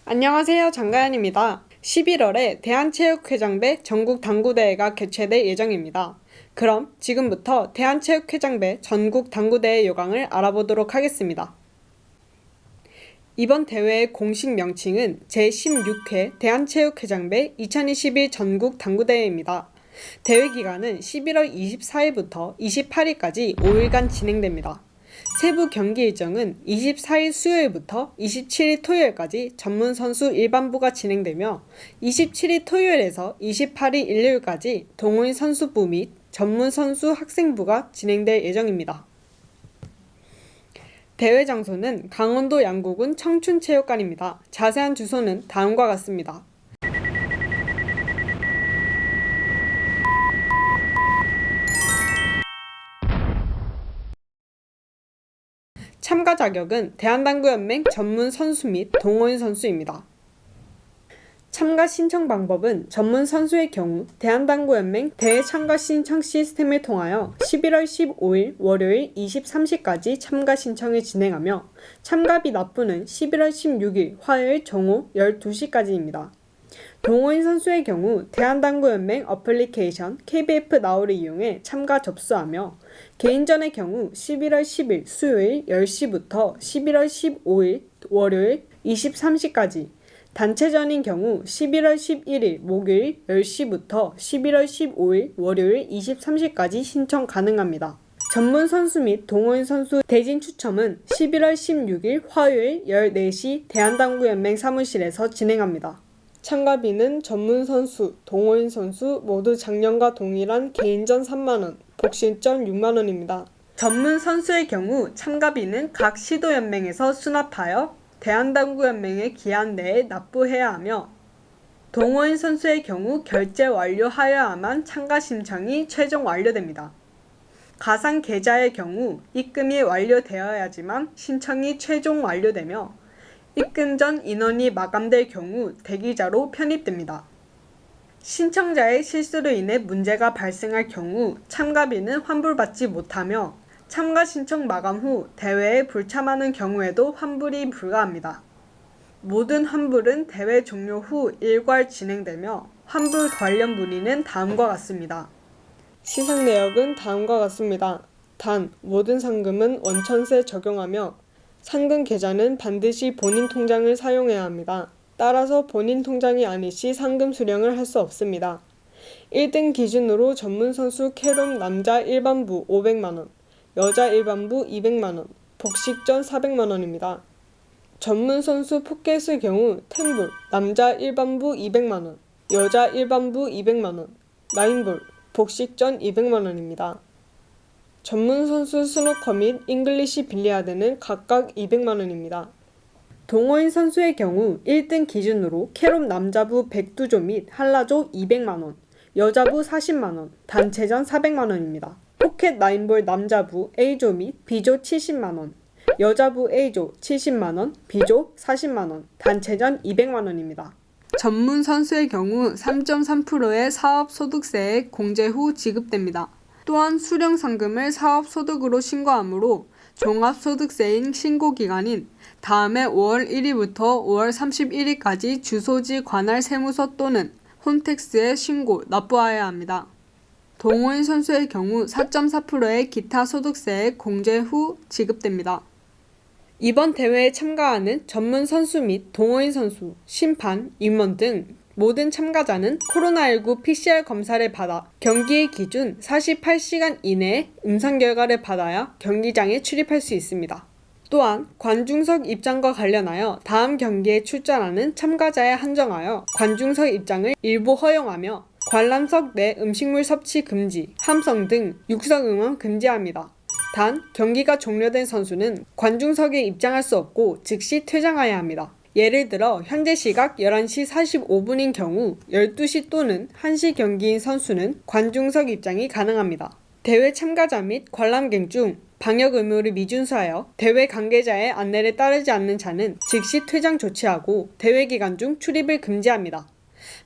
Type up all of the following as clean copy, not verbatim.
안녕하세요. 장가연입니다. 11월에 대한체육회장배 전국당구대회가 개최될 예정입니다. 그럼 지금부터 대한체육회장배 전국당구대회 요강을 알아보도록 하겠습니다. 이번 대회의 공식 명칭은 제16회 대한체육회장배 2021 전국당구대회입니다. 대회 기간은 11월 24일부터 28일까지 5일간 진행됩니다. 세부 경기 일정은 24일 수요일부터 27일 토요일까지 전문 선수 일반부가 진행되며 27일 토요일에서 28일 일요일까지 동호인 선수부 및 전문 선수 학생부가 진행될 예정입니다. 대회 장소는 강원도 양구군 청춘체육관입니다. 자세한 주소는 다음과 같습니다. 참가 자격은 대한당구연맹 전문 선수 및 동호인 선수입니다. 참가 신청 방법은 전문 선수의 경우 대한당구연맹 대회 참가 신청 시스템을 통하여 11월 15일 월요일 23시까지 참가 신청을 진행하며 참가비 납부는 11월 16일 화요일 정오 12시까지입니다. 동호인 선수의 경우 대한당구연맹 어플리케이션 KBF 나우를 이용해 참가 접수하며 개인전의 경우 11월 10일 수요일 10시부터 11월 15일 월요일 23시까지, 단체전인 경우 11월 11일 목요일 10시부터 11월 15일 월요일 23시까지 신청 가능합니다. 전문 선수 및 동호인 선수 대진 추첨은 11월 16일 화요일 14시 대한당구연맹 사무실에서 진행합니다. 참가비는 전문 선수, 동호인 선수 모두 작년과 동일한 개인전 3만원, 복식전 6만원입니다. 전문 선수의 경우 참가비는 각 시도연맹에서 수납하여 대한당구연맹의 기한 내에 납부해야 하며, 동호인 선수의 경우 결제 완료하여야만 참가 신청이 최종 완료됩니다. 가상 계좌의 경우 입금이 완료되어야지만 신청이 최종 완료되며 입금 전 인원이 마감될 경우 대기자로 편입됩니다. 신청자의 실수로 인해 문제가 발생할 경우 참가비는 환불받지 못하며 참가 신청 마감 후 대회에 불참하는 경우에도 환불이 불가합니다. 모든 환불은 대회 종료 후 일괄 진행되며 환불 관련 문의는 다음과 같습니다. 시상 내역은 다음과 같습니다. 단, 모든 상금은 원천세 적용하며 상금 계좌는 반드시 본인 통장을 사용해야 합니다. 따라서 본인 통장이 아닐 시 상금 수령을 할 수 없습니다. 1등 기준으로 전문 선수 캐롬 남자 일반부 500만원, 여자 일반부 200만원, 복식전 400만원입니다. 전문 선수 포켓의 경우 텐볼 남자 일반부 200만원, 여자 일반부 200만원, 라인볼 복식전 200만원입니다. 전문 선수 스누커 및 잉글리시 빌리아드는 각각 200만원입니다. 동호인 선수의 경우 1등 기준으로 캐롬 남자부 100두조 및 한라조 200만원, 여자부 40만원, 단체전 400만원입니다. 포켓 라인볼 남자부 A조 및 B조 70만원, 여자부 A조 70만원, B조 40만원, 단체전 200만원입니다. 전문 선수의 경우 3.3%의 사업소득세액 공제 후 지급됩니다. 또한 수령상금을 사업소득으로 신고하므로 종합소득세인 신고기간인 다음해 5월 1일부터 5월 31일까지 주소지 관할 세무서 또는 홈택스에 신고, 납부하여야 합니다. 동호인 선수의 경우 4.4%의 기타 소득세액 공제 후 지급됩니다. 이번 대회에 참가하는 전문 선수 및 동호인 선수, 심판, 임원 등 모든 참가자는 코로나19 PCR 검사를 받아 경기의 기준 48시간 이내에 음성 결과를 받아야 경기장에 출입할 수 있습니다. 또한 관중석 입장과 관련하여 다음 경기에 출전하는 참가자에 한정하여 관중석 입장을 일부 허용하며 관람석 내 음식물 섭취 금지, 함성 등 육석 응원 금지합니다. 단, 경기가 종료된 선수는 관중석에 입장할 수 없고 즉시 퇴장해야 합니다. 예를 들어 현재 시각 11시 45분인 경우 12시 또는 1시 경기인 선수는 관중석 입장이 가능합니다. 대회 참가자 및 관람객 중 방역 의무를 미준수하여 대회 관계자의 안내를 따르지 않는 자는 즉시 퇴장 조치하고 대회 기간 중 출입을 금지합니다.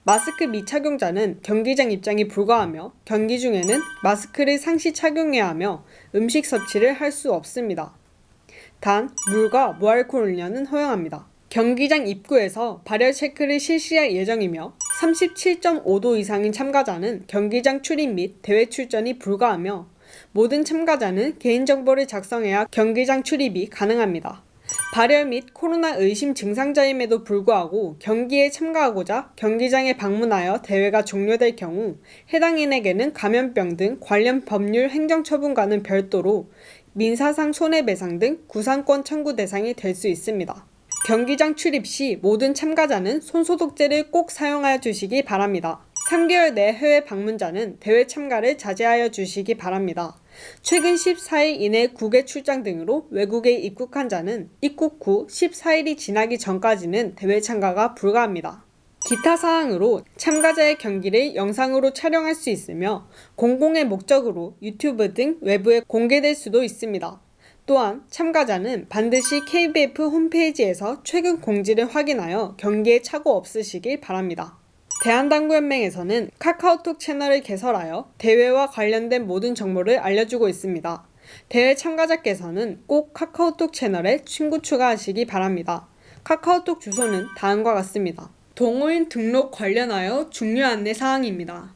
마스크 미착용자는 경기장 입장이 불가하며 경기 중에는 마스크를 상시 착용해야 하며 음식 섭취를 할 수 없습니다. 단, 물과 무알콜 음료는 허용합니다. 경기장 입구에서 발열 체크를 실시할 예정이며 37.5도 이상인 참가자는 경기장 출입 및 대회 출전이 불가하며 모든 참가자는 개인정보를 작성해야 경기장 출입이 가능합니다. 발열 및 코로나 의심 증상자임에도 불구하고 경기에 참가하고자 경기장에 방문하여 대회가 종료될 경우 해당인에게는 감염병 등 관련 법률 행정처분과는 별도로 민사상 손해배상 등 구상권 청구 대상이 될 수 있습니다. 경기장 출입 시 모든 참가자는 손소독제를 꼭 사용하여 주시기 바랍니다. 3개월 내 해외 방문자는 대회 참가를 자제하여 주시기 바랍니다. 최근 14일 이내 국외 출장 등으로 외국에 입국한 자는 입국 후 14일이 지나기 전까지는 대회 참가가 불가합니다. 기타 사항으로 참가자의 경기를 영상으로 촬영할 수 있으며 공공의 목적으로 유튜브 등 외부에 공개될 수도 있습니다. 또한 참가자는 반드시 KBF 홈페이지에서 최근 공지를 확인하여 경기에 착오 없으시길 바랍니다. 대한당구연맹에서는 카카오톡 채널을 개설하여 대회와 관련된 모든 정보를 알려주고 있습니다. 대회 참가자께서는 꼭 카카오톡 채널에 친구 추가하시기 바랍니다. 카카오톡 주소는 다음과 같습니다. 동호인 등록 관련하여 중요 안내 사항입니다.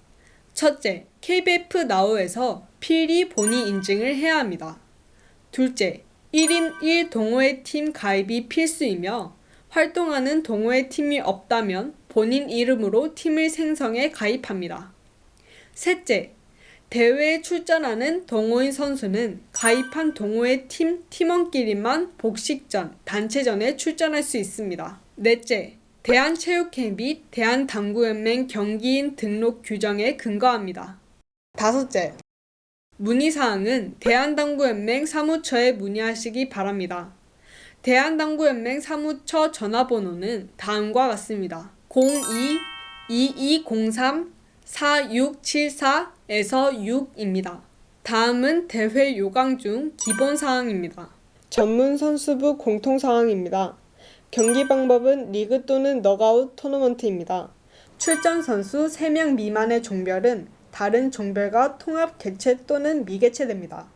첫째, KBF 나우에서 필히 본인 인증을 해야 합니다. 둘째, 1인 1동호회 팀 가입이 필수이며 활동하는 동호회 팀이 없다면 본인 이름으로 팀을 생성해 가입합니다. 셋째, 대회에 출전하는 동호인 선수는 가입한 동호회 팀원끼리만 복식전, 단체전에 출전할 수 있습니다. 넷째, 대한체육회 및 대한당구연맹 경기인 등록 규정에 근거합니다. 다섯째, 문의사항은 대한당구연맹 사무처에 문의하시기 바랍니다. 대한당구연맹 사무처 전화번호는 다음과 같습니다. 02-2203-4674에서 6입니다. 다음은 대회 요강 중 기본사항입니다. 전문선수부 공통사항입니다. 경기 방법은 리그 또는 넉아웃 토너먼트입니다. 출전 선수 3명 미만의 종별은 다른 종별과 통합 개최 또는 미개최됩니다.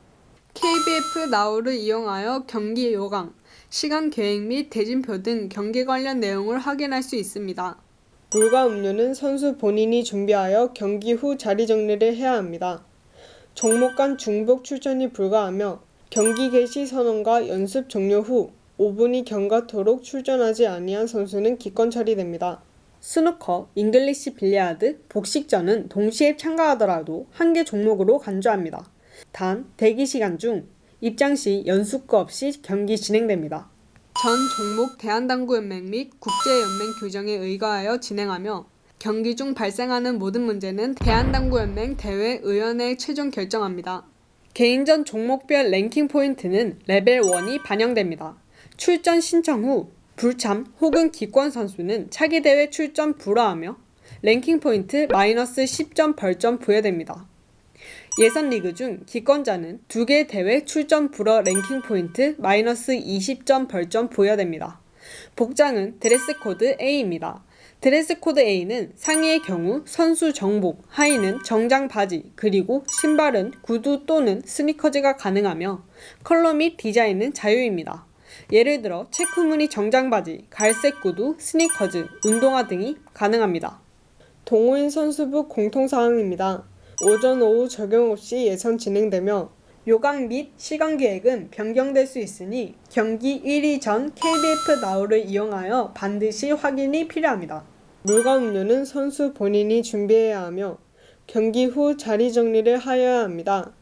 KBF 나우를 이용하여 경기 요강, 시간 계획 및 대진표 등 경기 관련 내용을 확인할 수 있습니다. 물과 음료는 선수 본인이 준비하여 경기 후 자리 정리를 해야 합니다. 종목 간 중복 출전이 불가하며 경기 개시 선언과 연습 종료 후 5분이 경과토록 출전하지 아니한 선수는 기권 처리됩니다. 스누커, 잉글리시 빌리아드, 복식전은 동시에 참가하더라도 한 개 종목으로 간주합니다. 단, 대기 시간 중 입장 시 연수거 없이 경기 진행됩니다. 전 종목 대한당구연맹 및 국제연맹 규정에 의거하여 진행하며 경기 중 발생하는 모든 문제는 대한당구연맹 대회의원회 최종 결정합니다. 개인전 종목별 랭킹 포인트는 레벨 1이 반영됩니다. 출전 신청 후 불참 혹은 기권 선수는 차기 대회 출전 불허하며 랭킹 포인트 마이너스 10점 벌점 부여됩니다. 예선 리그 중 기권자는 2개 대회 출전 불허 랭킹 포인트 마이너스 20점 벌점 부여됩니다. 복장은 드레스 코드 A입니다. 드레스 코드 A는 상의의 경우 선수 정복, 하의는 정장 바지, 그리고 신발은 구두 또는 스니커즈가 가능하며 컬러 및 디자인은 자유입니다. 예를 들어 체크 무늬 정장 바지, 갈색 구두, 스니커즈, 운동화 등이 가능합니다. 동호인 선수부 공통사항입니다. 오전 오후 적용 없이 예선 진행되며 요강 및 시간 계획은 변경될 수 있으니 경기 1일 전 KBF 나우를 이용하여 반드시 확인이 필요합니다. 물과 음료는 선수 본인이 준비해야 하며 경기 후 자리 정리를 하여야 합니다.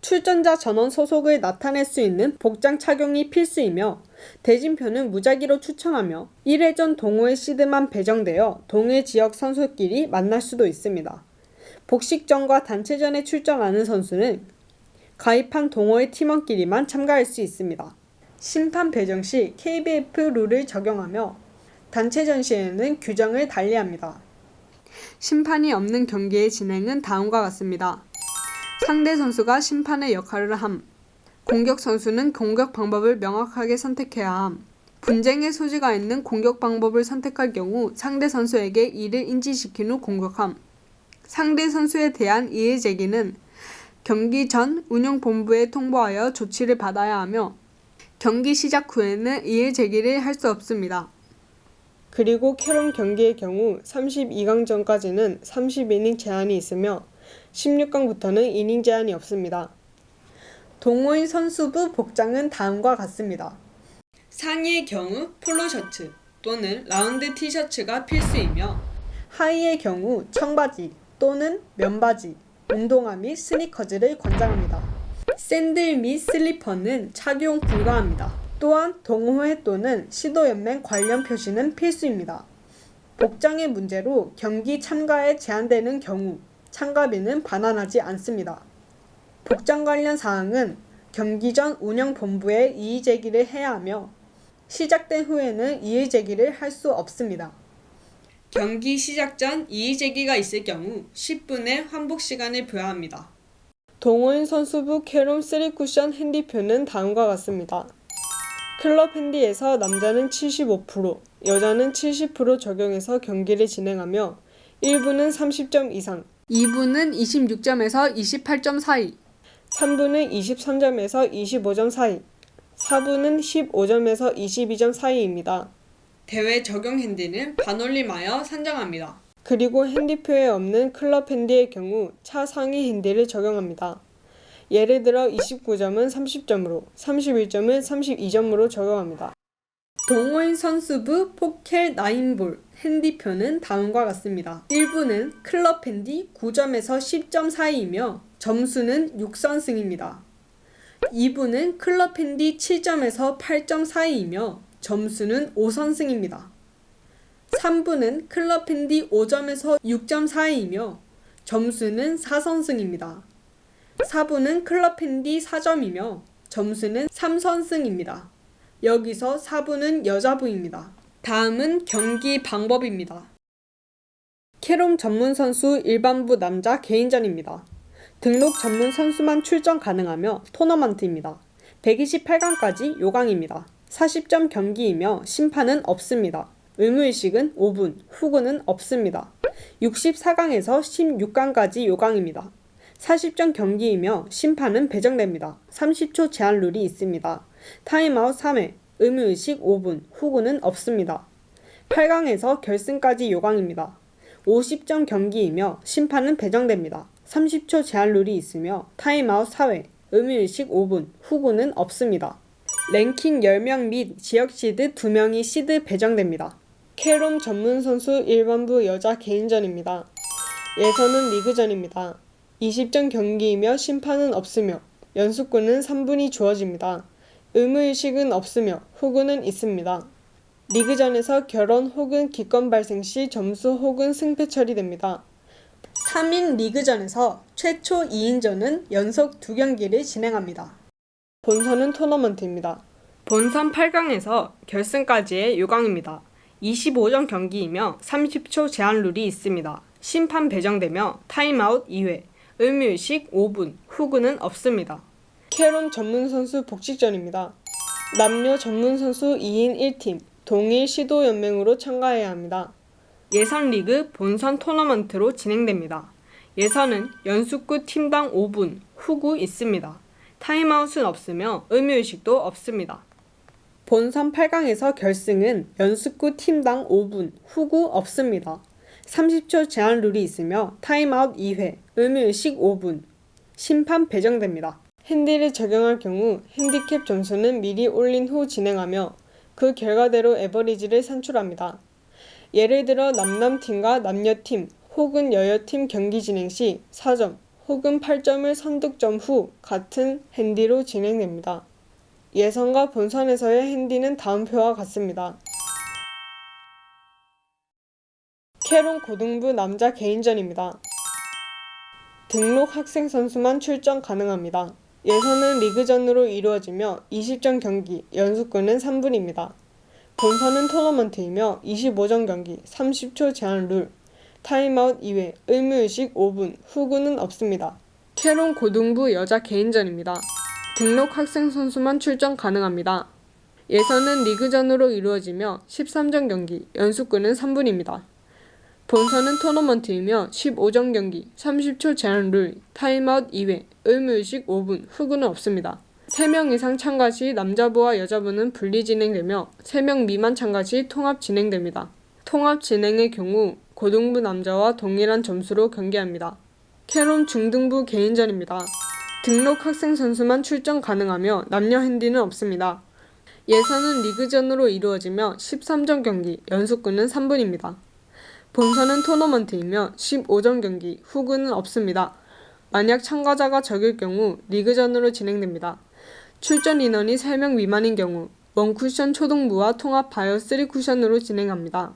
출전자 전원 소속을 나타낼 수 있는 복장 착용이 필수이며 대진표는 무작위로 추천하며 1회전 동호회 시드만 배정되어 동해 지역 선수끼리 만날 수도 있습니다. 복식전과 단체전에 출전하는 선수는 가입한 동호회 팀원끼리만 참가할 수 있습니다. 심판 배정 시 KBF 룰을 적용하며 단체전 시에는 규정을 달리합니다. 심판이 없는 경기의 진행은 다음과 같습니다. 상대 선수가 심판의 역할을 함. 공격 선수는 공격 방법을 명확하게 선택해야 함. 분쟁의 소지가 있는 공격 방법을 선택할 경우 상대 선수에게 이를 인지시킨 후 공격함. 상대 선수에 대한 이의 제기는 경기 전 운영본부에 통보하여 조치를 받아야 하며 경기 시작 후에는 이의 제기를 할 수 없습니다. 그리고 캐rom 경기의 경우 32강전까지는 30이닝 제한이 있으며 16강부터는 이닝 제한이 없습니다. 동호인 선수부 복장은 다음과 같습니다. 상의의 경우 폴로 셔츠 또는 라운드 티셔츠가 필수이며 하의의 경우 청바지 또는 면바지, 운동화 및 스니커즈를 권장합니다. 샌들 및 슬리퍼는 착용 불가합니다. 또한 동호회 또는 시도연맹 관련 표시는 필수입니다. 복장의 문제로 경기 참가에 제한되는 경우 참가비는 반환하지 않습니다. 복장 관련 사항은 경기 전 운영본부에 이의 제기를 해야 하며 시작된 후에는 이의 제기를 할 수 없습니다. 경기 시작 전 이의 제기가 있을 경우 10분의 환복 시간을 부여합니다. 동호인 선수부 캐롬 3쿠션 핸디표는 다음과 같습니다. 클럽 핸디에서 남자는 75%, 여자는 70% 적용해서 경기를 진행하며 1부는 30점 이상, 2부는 26점에서 28점 사이, 3부는 23점에서 25점 사이, 4부는 15점에서 22점 사이입니다. 대회 적용 핸디는 반올림하여 산정합니다. 그리고 핸디표에 없는 클럽 핸디의 경우 차상위 핸디를 적용합니다. 예를 들어 29점은 30점으로, 31점은 32점으로 적용합니다. 동호인 선수부 포켈 9볼 핸디표는 다음과 같습니다. 1부는 클럽 핸디 9점에서 10점 사이이며 점수는 6선승입니다. 2부는 클럽 핸디 7점에서 8점 사이이며 점수는 5선승입니다. 3부는 클럽 핸디 5점에서 6점 사이이며 점수는 4선승입니다. 4부는 클럽 핸디 4점이며 점수는 3선승입니다. 여기서 4부는 여자부입니다. 다음은 경기 방법입니다. 캐롬 전문 선수 일반부 남자 개인전입니다. 등록 전문 선수만 출전 가능하며 토너먼트입니다. 128강까지 요강입니다. 40점 경기이며 심판은 없습니다. 의무의식은 5분, 후구는 없습니다. 64강에서 16강까지 요강입니다. 40점 경기이며 심판은 배정됩니다. 30초 제한 룰이 있습니다. 타임아웃 3회, 의무의식 5분, 후구는 없습니다. 8강에서 결승까지 요강입니다. 50점 경기이며 심판은 배정됩니다. 30초 제한 룰이 있으며 타임아웃 4회, 의무의식 5분, 후구는 없습니다. 랭킹 10명 및 지역 시드 2명이 시드 배정됩니다. 캐롬 전문 선수 일반부 여자 개인전입니다. 예선은 리그전입니다. 20점 경기이며 심판은 없으며 연수꾼은 3분이 주어집니다. 의무의식은 없으며 후구는 있습니다. 리그전에서 결혼 혹은 기권 발생 시 점수 혹은 승패 처리됩니다. 3인 리그전에서 최초 2인전은 연속 2경기를 진행합니다. 본선은 토너먼트입니다. 본선 8강에서 결승까지의 요강입니다. 25점 경기이며 30초 제한 룰이 있습니다. 심판 배정되며 타임아웃 2회, 의무의식 5분, 후구는 없습니다. 캐롬 전문 선수 복식전입니다. 남녀 전문 선수 2인 1팀, 동일 시도연맹으로 참가해야 합니다. 예선 리그 본선 토너먼트로 진행됩니다. 예선은 연수구 팀당 5분, 후구 있습니다. 타임아웃은 없으며 의무의식도 없습니다. 본선 8강에서 결승은 연수구 팀당 5분, 후구 없습니다. 30초 제한 룰이 있으며 타임아웃 2회, 의무의식 5분, 심판 배정됩니다. 핸디를 적용할 경우 핸디캡 점수는 미리 올린 후 진행하며 그 결과대로 에버리지를 산출합니다. 예를 들어 남남팀과 남녀팀 혹은 여여팀 경기 진행 시 4점 혹은 8점을 선득점 후 같은 핸디로 진행됩니다. 예선과 본선에서의 핸디는 다음 표와 같습니다. 캐롬 고등부 남자 개인전입니다. 등록 학생 선수만 출전 가능합니다. 예선은 리그전으로 이루어지며 20점 경기, 연수꾼은 3분입니다. 본선은 토너먼트이며 25점 경기, 30초 제한 룰, 타임아웃 2회, 의무의식 5분, 후구는 없습니다. 캐롬 고등부 여자 개인전입니다. 등록 학생 선수만 출전 가능합니다. 예선은 리그전으로 이루어지며 13점 경기, 연수꾼은 3분입니다. 본선은 토너먼트이며 15점 경기, 30초 제한 룰, 타임아웃 2회, 의무의식 5분, 후구는 없습니다. 3명 이상 참가 시 남자부와 여자부는 분리 진행되며 3명 미만 참가 시 통합 진행됩니다. 통합 진행의 경우 고등부 남자와 동일한 점수로 경기합니다. 캐롬 중등부 개인전입니다. 등록 학생 선수만 출전 가능하며 남녀 핸디는 없습니다. 예선은 리그전으로 이루어지며 13점 경기, 연속구는 3분입니다. 본선은 토너먼트이며 15점 경기, 후구는 없습니다. 만약 참가자가 적을 경우 리그전으로 진행됩니다. 출전 인원이 3명 미만인 경우 원쿠션 초등부와 통합 바이오 3쿠션으로 진행합니다.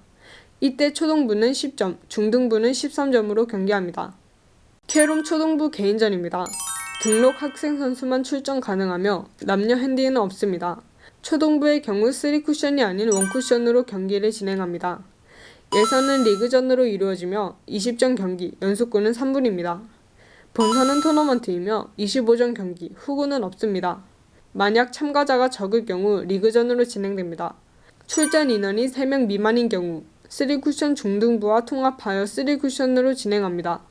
이때 초등부는 10점, 중등부는 13점으로 경기합니다. 캐롬 초등부 개인전입니다. 등록 학생 선수만 출전 가능하며 남녀 핸디는 없습니다. 초등부의 경우 3쿠션이 아닌 원쿠션으로 경기를 진행합니다. 예선은 리그전으로 이루어지며 20점 경기, 연속구는 3분입니다. 본선은 토너먼트이며 25점 경기, 후구는 없습니다. 만약 참가자가 적을 경우 리그전으로 진행됩니다. 출전 인원이 3명 미만인 경우 3쿠션 중등부와 통합 바이오 3쿠션으로 진행합니다.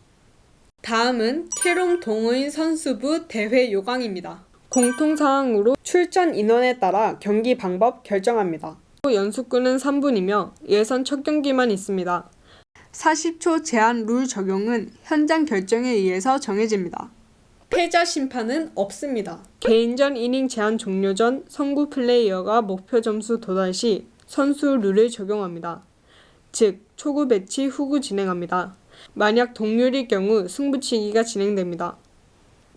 다음은 캐롬 동호인 선수부 대회 요강입니다. 공통사항으로 출전 인원에 따라 경기 방법 결정합니다. 연속구는 3분이며 예선 첫 경기만 있습니다. 40초 제한 룰 적용은 현장 결정에 의해서 정해집니다. 패자 심판은 없습니다. 개인전 이닝 제한 종료 전 선구 플레이어가 목표 점수 도달 시 선수 룰을 적용합니다. 즉, 초구 배치 후구 진행합니다. 만약 동률일 경우 승부치기가 진행됩니다.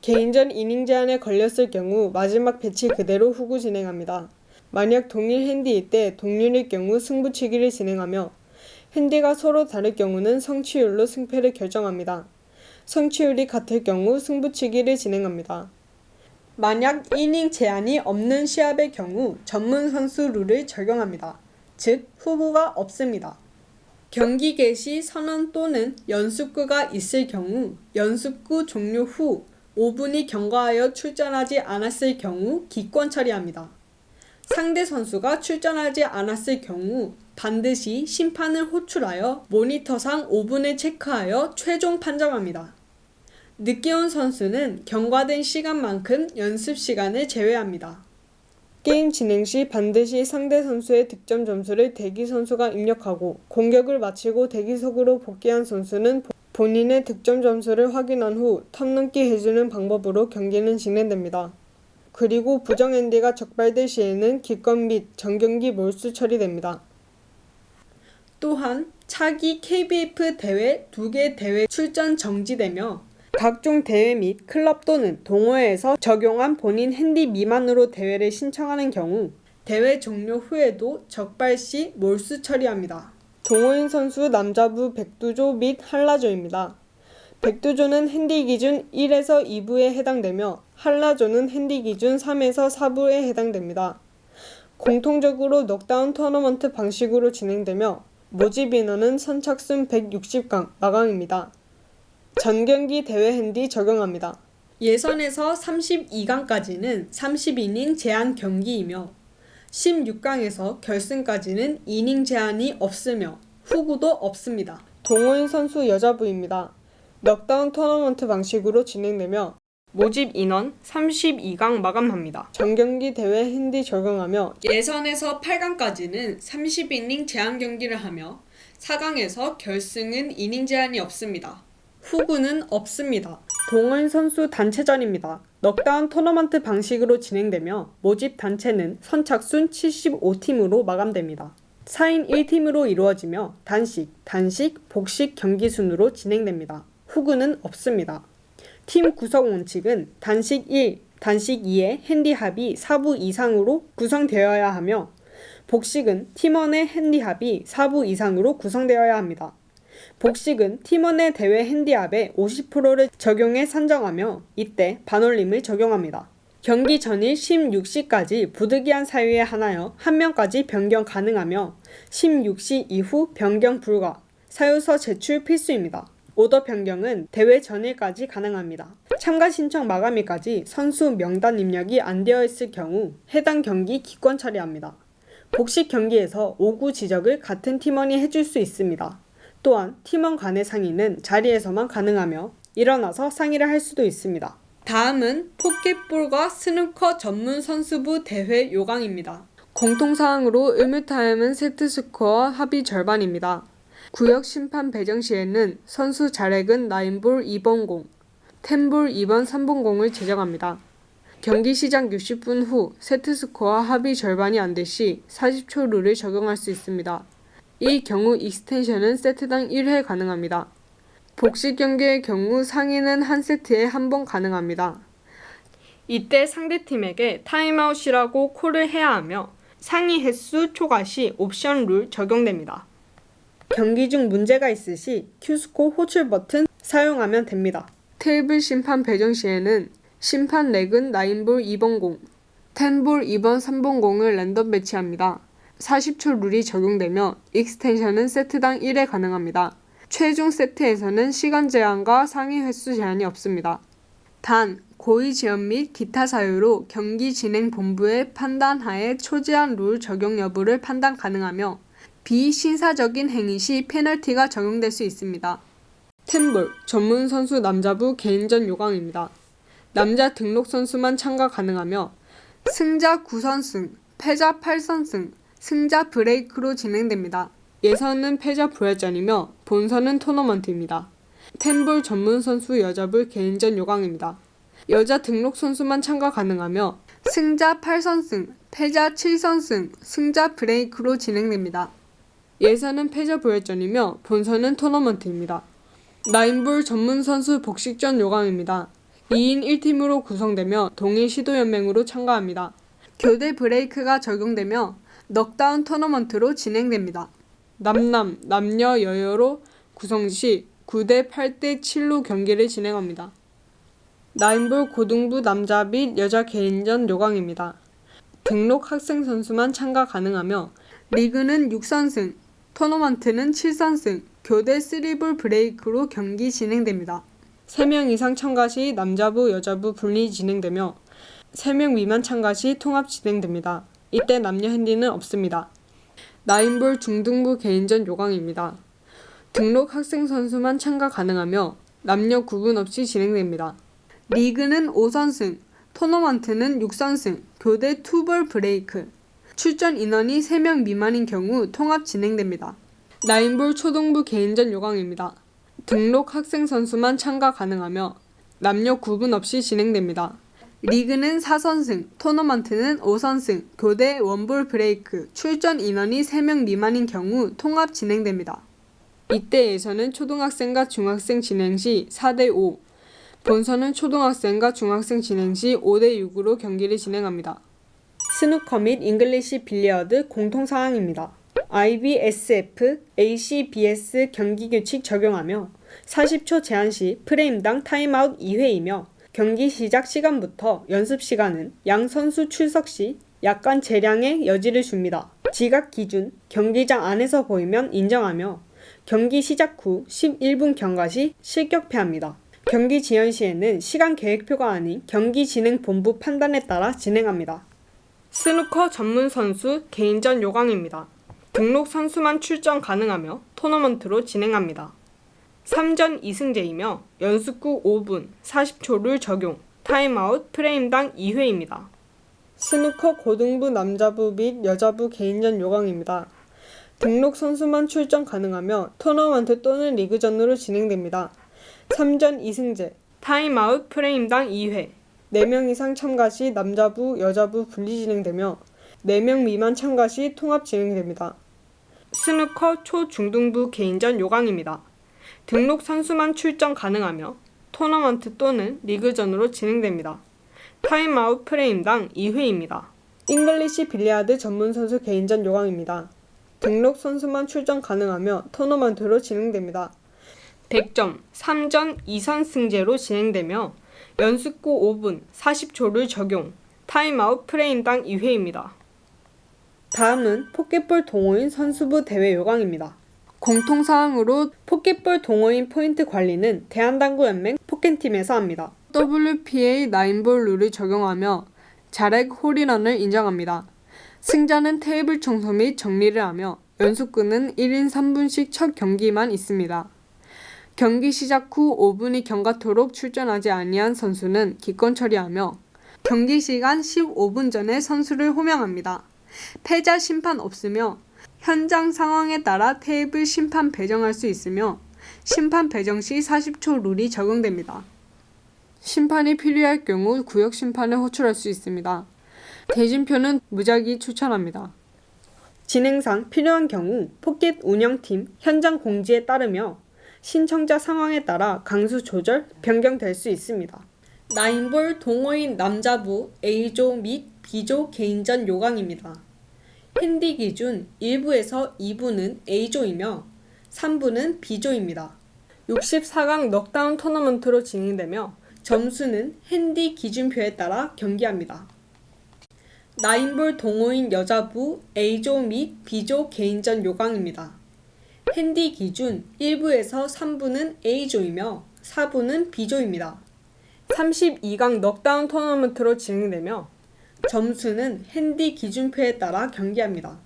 개인전 이닝 제한에 걸렸을 경우 마지막 배치 그대로 후구 진행합니다. 만약 동일 핸디일 때 동률일 경우 승부치기를 진행하며 핸디가 서로 다를 경우는 성취율로 승패를 결정합니다. 성취율이 같을 경우 승부치기를 진행합니다. 만약 이닝 제한이 없는 시합의 경우 전문 선수 룰을 적용합니다. 즉, 후구가 없습니다. 경기 개시 선언 또는 연습구가 있을 경우 연습구 종료 후 5분이 경과하여 출전하지 않았을 경우 기권 처리합니다. 상대 선수가 출전하지 않았을 경우 반드시 심판을 호출하여 모니터상 5분을 체크하여 최종 판정합니다. 늦게 온 선수는 경과된 시간만큼 연습 시간을 제외합니다. 게임 진행 시 반드시 상대 선수의 득점 점수를 대기 선수가 입력하고 공격을 마치고 대기석으로 복귀한 선수는 본인의 득점 점수를 확인한 후 텀 넘기 해주는 방법으로 경기는 진행됩니다. 그리고 부정 핸디가 적발될 시에는 기권 및 정경기 몰수 처리됩니다. 또한 차기 KBF 대회 2개 대회 출전 정지되며 각종 대회 및 클럽 또는 동호회에서 적용한 본인 핸디 미만으로 대회를 신청하는 경우 대회 종료 후에도 적발 시 몰수 처리합니다. 동호인 선수 남자부 백두조 및 한라조입니다. 백두조는 핸디 기준 1에서 2부에 해당되며 한라조는 핸디 기준 3에서 4부에 해당됩니다. 공통적으로 넉다운 토너먼트 방식으로 진행되며 모집 인원은 선착순 160강 마강입니다. 전경기 대회 핸디 적용합니다. 예선에서 32강까지는 30이닝 제한 경기이며 16강에서 결승까지는 이닝 제한이 없으며 후구도 없습니다. 동호인 선수 여자부입니다. 넉다운 토너먼트 방식으로 진행되며 모집 인원 32강 마감합니다. 전경기 대회 핸디 적용하며 예선에서 8강까지는 30이닝 제한 경기를 하며 4강에서 결승은 이닝 제한이 없습니다. 후구는 없습니다. 동호인 선수 단체전입니다. 넉다운 토너먼트 방식으로 진행되며 모집 단체는 선착순 75팀으로 마감됩니다. 4인 1팀으로 이루어지며 단식, 복식 경기 순으로 진행됩니다. 후구는 없습니다. 팀 구성 원칙은 단식 1, 단식 2의 핸디 합이 4부 이상으로 구성되어야 하며 복식은 팀원의 핸디 합이 4부 이상으로 구성되어야 합니다. 복식은 팀원의 대회 핸디합의 50%를 적용해 산정하며 이때 반올림을 적용합니다. 경기 전일 16시까지 부득이한 사유에 한하여 1명까지 변경 가능하며 16시 이후 변경 불가, 사유서 제출 필수입니다. 오더 변경은 대회 전일까지 가능합니다. 참가 신청 마감일까지 선수 명단 입력이 안 되어 있을 경우 해당 경기 기권 처리합니다. 복식 경기에서 오구 지적을 같은 팀원이 해줄 수 있습니다. 또한 팀원 간의 상의는 자리에서만 가능하며 일어나서 상의를 할 수도 있습니다. 다음은 포켓볼과 스누커 전문 선수부 대회 요강입니다. 공통사항으로 의무타임은 세트스코어 합의 절반입니다. 구역 심판 배정 시에는 선수 자렉은 9볼 2번 공, 10볼 2번 3번 공을 제정합니다. 경기 시작 60분 후 세트스코어 합의 절반이 안 될 시 40초 룰을 적용할 수 있습니다. 이 경우 익스텐션은 세트당 1회 가능합니다. 복식 경기의 경우 상위는 한 세트에 한 번 가능합니다. 이때 상대팀에게 타임아웃이라고 콜을 해야 하며 상위 횟수 초과 시 옵션 룰 적용됩니다. 경기 중 문제가 있을 시 큐스코 호출 버튼 사용하면 됩니다. 테이블 심판 배정 시에는 심판 렉은 9볼 2번 공, 10볼 2번 3번 공을 랜덤 배치합니다. 40초 룰이 적용되며 익스텐션은 세트당 1회 가능합니다. 최종 세트에서는 시간 제한과 상위 횟수 제한이 없습니다. 단, 고의 지연 및 기타 사유로 경기 진행 본부의 판단하에 초제한 룰 적용 여부를 판단 가능하며 비신사적인 행위 시 페널티가 적용될 수 있습니다. 10볼, 전문 선수 남자부 개인전 요강입니다. 남자 등록 선수만 참가 가능하며 승자 9선승, 패자 8선승, 승자 브레이크로 진행됩니다. 예선은 패자 부활전이며 본선은 토너먼트입니다. 10볼 전문 선수 여자부 개인전 요강입니다. 여자 등록 선수만 참가 가능하며 승자 8선승, 패자 7선승, 승자 브레이크로 진행됩니다. 예선은 패자 부활전이며 본선은 토너먼트입니다. 9볼 전문 선수 복식전 요강입니다. 2인 1팀으로 구성되며 동일 시도연맹으로 참가합니다. 교대 브레이크가 적용되며 넉다운 토너먼트로 진행됩니다. 남남, 남녀, 여여로 구성 시 9대 8대 7로 경기를 진행합니다. 9볼 고등부 남자 및 여자 개인전 요강입니다. 등록 학생 선수만 참가 가능하며 리그는 6선승, 토너먼트는 7선승, 교대 3볼 브레이크로 경기 진행됩니다. 3명 이상 참가 시 남자부, 여자부 분리 진행되며 3명 미만 참가 시 통합 진행됩니다. 이때 남녀 핸디는 없습니다. 9볼 중등부 개인전 요강입니다. 등록 학생 선수만 참가 가능하며 남녀 구분 없이 진행됩니다. 리그는 5선승, 토너먼트는 6선승, 교대 2볼 브레이크. 출전 인원이 3명 미만인 경우 통합 진행됩니다. 9볼 초등부 개인전 요강입니다. 등록 학생 선수만 참가 가능하며 남녀 구분 없이 진행됩니다. 리그는 4선승, 토너먼트는 5선승, 교대 1볼 브레이크. 출전 인원이 3명 미만인 경우 통합 진행됩니다. 이때 예선은 초등학생과 중학생 진행 시 4대5, 본선은 초등학생과 중학생 진행 시 5대6으로 경기를 진행합니다. 스누커 및 잉글리시 빌리어드 공통사항입니다. IBSF, ACBS 경기규칙 적용하며 40초 제한 시 프레임당 타임아웃 2회이며 경기 시작 시간부터 연습 시간은 양 선수 출석 시 약간 재량의 여지를 줍니다. 지각 기준, 경기장 안에서 보이면 인정하며 경기 시작 후 11분 경과 시 실격패합니다. 경기 지연 시에는 시간 계획표가 아닌 경기 진행 본부 판단에 따라 진행합니다. 스누커 전문 선수 개인전 요강입니다. 등록 선수만 출전 가능하며 토너먼트로 진행합니다. 3전 2승제이며 연습구 5분 40초를 적용, 타임아웃 프레임당 2회입니다. 스누커 고등부 남자부 및 여자부 개인전 요강입니다. 등록 선수만 출전 가능하며 토너먼트 또는 리그전으로 진행됩니다. 3전 2승제, 타임아웃 프레임당 2회, 4명 이상 참가 시 남자부, 여자부 분리 진행되며 4명 미만 참가 시 통합 진행됩니다. 스누커 초중등부 개인전 요강입니다. 등록 선수만 출전 가능하며 토너먼트 또는 리그전으로 진행됩니다. 타임아웃 프레임당 2회입니다. 잉글리시 빌리아드 전문 선수 개인전 요강입니다. 등록 선수만 출전 가능하며 토너먼트로 진행됩니다. 100점, 3전 2선승제로 진행되며 연습구 5분 40초를 적용, 타임아웃 프레임당 2회입니다. 다음은 포켓볼 동호인 선수부 대회 요강입니다. 공통사항으로 포켓볼 동호인 포인트 관리는 대한당구연맹 포켓팀에서 합니다. WPA 9볼 룰을 적용하며 자렉 홀인원을 인정합니다. 승자는 테이블 청소 및 정리를 하며 연습구는 1인 3분씩 첫 경기만 있습니다. 경기 시작 후 5분이 경과토록 출전하지 아니한 선수는 기권 처리하며 경기 시간 15분 전에 선수를 호명합니다. 패자 심판 없으며 현장 상황에 따라 테이블 심판 배정할 수 있으며 심판 배정 시 40초 룰이 적용됩니다. 심판이 필요할 경우 구역 심판을 호출할 수 있습니다. 대진표는 무작위 추천합니다. 진행상 필요한 경우 포켓 운영팀 현장 공지에 따르며 신청자 상황에 따라 강수 조절, 변경될 수 있습니다. 9볼 동호인 남자부 A조 및 B조 개인전 요강입니다. 핸디 기준 1부에서 2부는 A조이며 3부는 B조입니다. 64강 넉다운 토너먼트로 진행되며 점수는 핸디 기준표에 따라 경기합니다. 9볼 동호인 여자부 A조 및 B조 개인전 요강입니다. 핸디 기준 1부에서 3부는 A조이며 4부는 B조입니다. 32강 넉다운 토너먼트로 진행되며 점수는 핸디 기준표에 따라 경기합니다.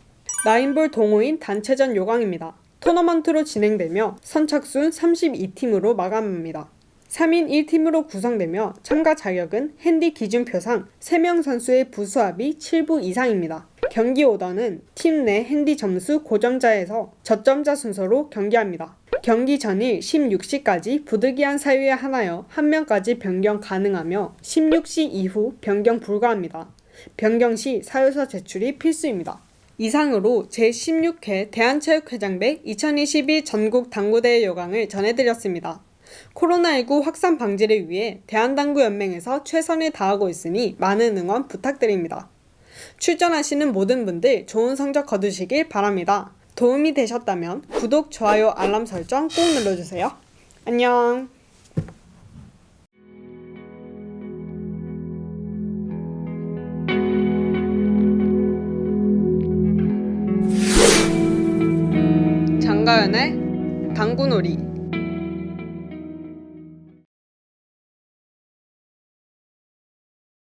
9볼 동호인 단체전 요강입니다. 토너먼트로 진행되며 선착순 32팀으로 마감합니다. 3인 1팀으로 구성되며 참가 자격은 핸디 기준표상 3명 선수의 부수합이 7부 이상입니다. 경기 오더는 팀 내 핸디 점수 고점자에서 저점자 순서로 경기합니다. 경기 전일 16시까지 부득이한 사유에 한하여 1명까지 변경 가능하며 16시 이후 변경 불가합니다. 변경 시 사유서 제출이 필수입니다. 이상으로 제16회 대한체육회장배 2022 전국 당구대회 요강을 전해드렸습니다. 코로나19 확산 방지를 위해 대한당구연맹에서 최선을 다하고 있으니 많은 응원 부탁드립니다. 출전하시는 모든 분들 좋은 성적 거두시길 바랍니다. 도움이 되셨다면 구독, 좋아요, 알람 설정 꼭 눌러주세요. 안녕. 장가연의 당구놀이